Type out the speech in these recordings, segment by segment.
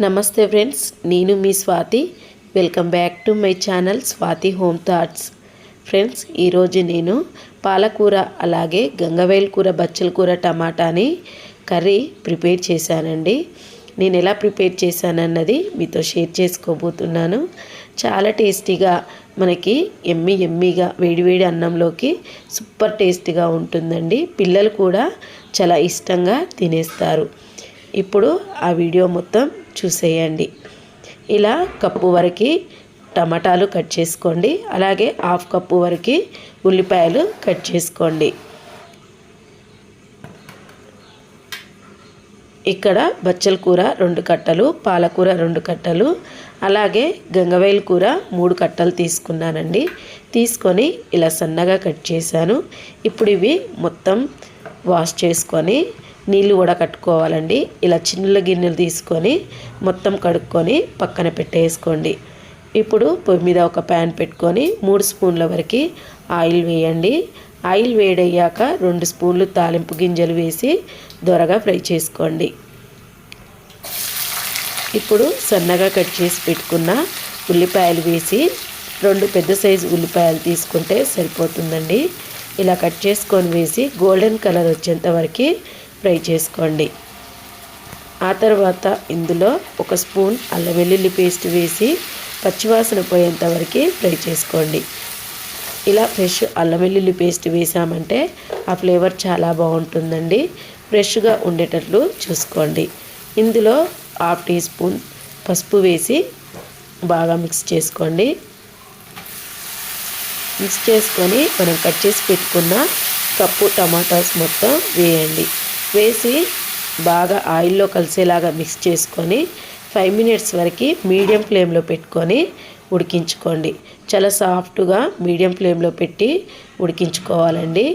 నమస్తే ఫ్రెండ్స్, నేను మీ Swathi. Welcome back to my channel Swathi home thoughts. Friends, ఈరోజు నేను పాలకూర అలాగే గంగవేల్ కూర, బచ్చల కూర, టమాటాని కర్రీ ప్రిపేర్ చేశానండి. నేను ఎలా ప్రిపేర్ చేశానన్నది మీతో షేర్ చేసుకోబోతున్నాను. చాలా టేస్టీగా, మనకి ఎమ్మీగా వేడివేడి అన్నంలోకి సూపర్ టేస్టీగా ఉంటుందండి. పిల్లలు కూడా చాలా ఇష్టంగా తినేస్తారు. ఇప్పుడు ఆ వీడియో మొత్తం చూసేయండి. ఇలా కప్పు వరకు టమాటాలు కట్ చేసుకోండి. అలాగే హాఫ్ కప్పు వరకు ఉల్లిపాయలు కట్ చేసుకోండి. ఇక్కడ బచ్చల కూర 2 కట్టలు, పాలకూర 2 కట్టలు, అలాగే గంగవేల్ కూర 3 కట్టలు తీసుకున్నానండి. తీసుకొని ఇలా సన్నగా కట్ చేశాను. ఇప్పుడు ఇవి మొత్తం వాష్ చేసుకొని నీళ్ళు కూడా కట్టుకోవాలండి. ఇలా చిన్న గిన్నెలు తీసుకొని మొత్తం కడుక్కొని పక్కన పెట్టేసుకోండి. ఇప్పుడు పొయ్యి మీద ఒక ప్యాన్ పెట్టుకొని 3 స్పూన్ల వరకు ఆయిల్ వేయండి. ఆయిల్ వేడయ్యాక 2 స్పూన్లు తాలింపు గింజలు వేసి దోరగా ఫ్రై చేసుకోండి. ఇప్పుడు సన్నగా కట్ చేసి పెట్టుకున్న ఉల్లిపాయలు వేసి 2 పెద్ద సైజు ఉల్లిపాయలు తీసుకుంటే సరిపోతుందండి. ఇలా కట్ చేసుకొని వేసి గోల్డెన్ కలర్ వచ్చేంత వరకు ఫ్రై చేసుకోండి. ఆ తర్వాత ఇందులో 1 స్పూన్ అల్లం వెల్లుల్లి పేస్ట్ వేసి పచ్చివాసన పోయేంత వరకు ఫ్రై చేసుకోండి. ఇలా ఫ్రెష్ అల్లం వెల్లుల్లి పేస్ట్ వేసామంటే ఆ ఫ్లేవర్ చాలా బాగుంటుందండి. ఫ్రెష్గా ఉండేటట్లు చూసుకోండి. ఇందులో 1/2 టీ స్పూన్ పసుపు వేసి బాగా మిక్స్ చేసుకోండి. మిక్స్ చేసుకొని మనం కట్ చేసి పెట్టుకున్న కప్పు టమాటాస్ మొత్తం వేయండి. వేసి బాగా ఆయిల్లో కలిసేలాగా మిక్స్ చేసుకొని 5 మినిట్స్ వరకు మీడియం ఫ్లేమ్లో పెట్టుకొని ఉడికించుకోండి. చాలా సాఫ్ట్గా మీడియం ఫ్లేమ్లో పెట్టి ఉడికించుకోవాలండి.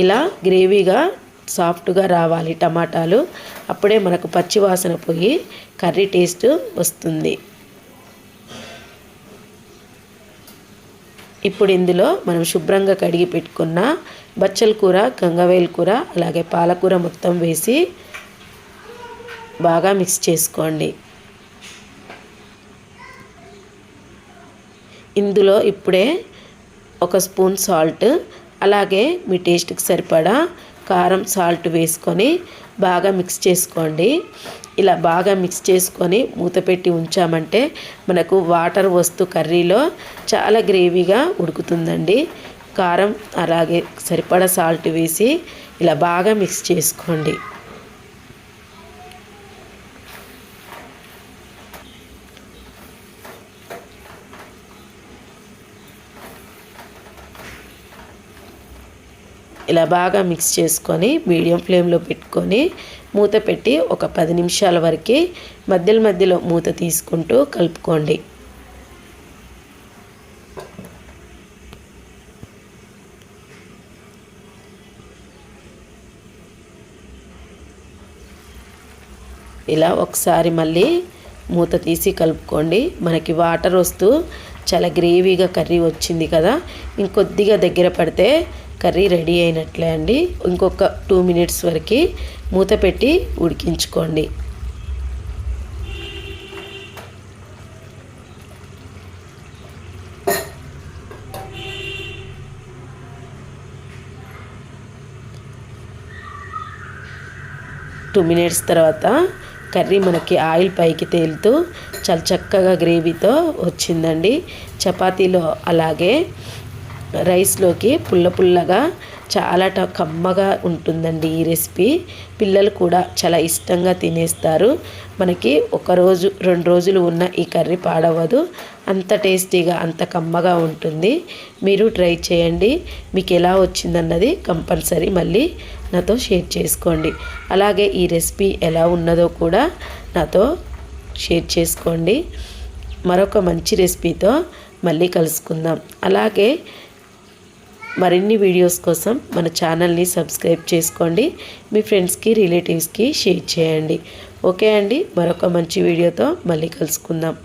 ఇలా గ్రేవీగా సాఫ్ట్గా రావాలి టమాటాలు. అప్పుడే మనకు పచ్చి వాసన పోయి కర్రీ టేస్ట్ వస్తుంది. ఇప్పుడు ఇందులో మనం శుభ్రంగా కడిగి పెట్టుకున్న బచ్చల కూర, గంగవేల్ కూర, అలాగే పాలకూర మొత్తం వేసి బాగా మిక్స్ చేసుకోండి. ఇందులో ఇప్పుడే 1 స్పూన్ సాల్ట్, అలాగే మీ టేస్ట్కి సరిపడా కారం, సాల్ట్ వేసుకొని బాగా మిక్స్ చేసుకోండి. ఇలా బాగా మిక్స్ చేసుకొని మూత పెట్టి ఉంచామంటే మనకు వాటర్ వస్తూ కర్రీలో చాలా గ్రేవీగా ఉడుకుతుందండి. కారం అలాగే సరిపడా సాల్ట్ వేసి ఇలా బాగా మిక్స్ చేసుకోండి. ఇలా బాగా మిక్స్ చేసుకొని మీడియం ఫ్లేమ్లో పెట్టుకొని మూత పెట్టి ఒక 10 నిమిషాల వరకు మధ్యలో మూత తీసుకుంటూ కలుపుకోండి. ఇలా ఒకసారి మళ్ళీ మూత తీసి కలుపుకోండి. మనకి వాటర్ వస్తూ చాలా గ్రేవీగా కర్రీ వచ్చింది కదా. ఇంకొద్దిగా దగ్గర పడితే కర్రీ రెడీ అయినట్లే అండి. ఇంకొక 2 మినిట్స్ వరకు మూత పెట్టి ఉడికించుకోండి. టూ మినిట్స్ తర్వాత కర్రీ మనకి ఆయిల్ పైకి తేలుతూ చాలా చక్కగా గ్రేవీతో వచ్చిందండి. చపాతీలో అలాగే రైస్లోకి పుల్లగా చాలా కమ్మగా ఉంటుందండి ఈ రెసిపీ. పిల్లలు కూడా చాలా ఇష్టంగా తినేస్తారు. మనకి 1 రోజు 2 రోజులు ఉన్న ఈ కర్రీ పాడవదు. అంత టేస్టీగా, అంత కమ్మగా ఉంటుంది. మీరు ట్రై చేయండి. మీకు ఎలా వచ్చిందన్నది కంపల్సరీ మళ్ళీ నాతో షేర్ చేసుకోండి. అలాగే ఈ రెసిపీ ఎలా ఉన్నదో కూడా నాతో షేర్ చేసుకోండి. మరొక మంచి రెసిపీతో మళ్ళీ కలుసుకుందాం. అలాగే మరిన్ని వీడియోస్ కోసం మన ఛానల్ని సబ్స్క్రైబ్ చేసుకోండి. మీ ఫ్రెండ్స్కి, రిలేటివ్స్కి షేర్ చేయండి. ఓకే అండి, మరొక మంచి వీడియోతో మళ్ళీ కలుసుకుందాం.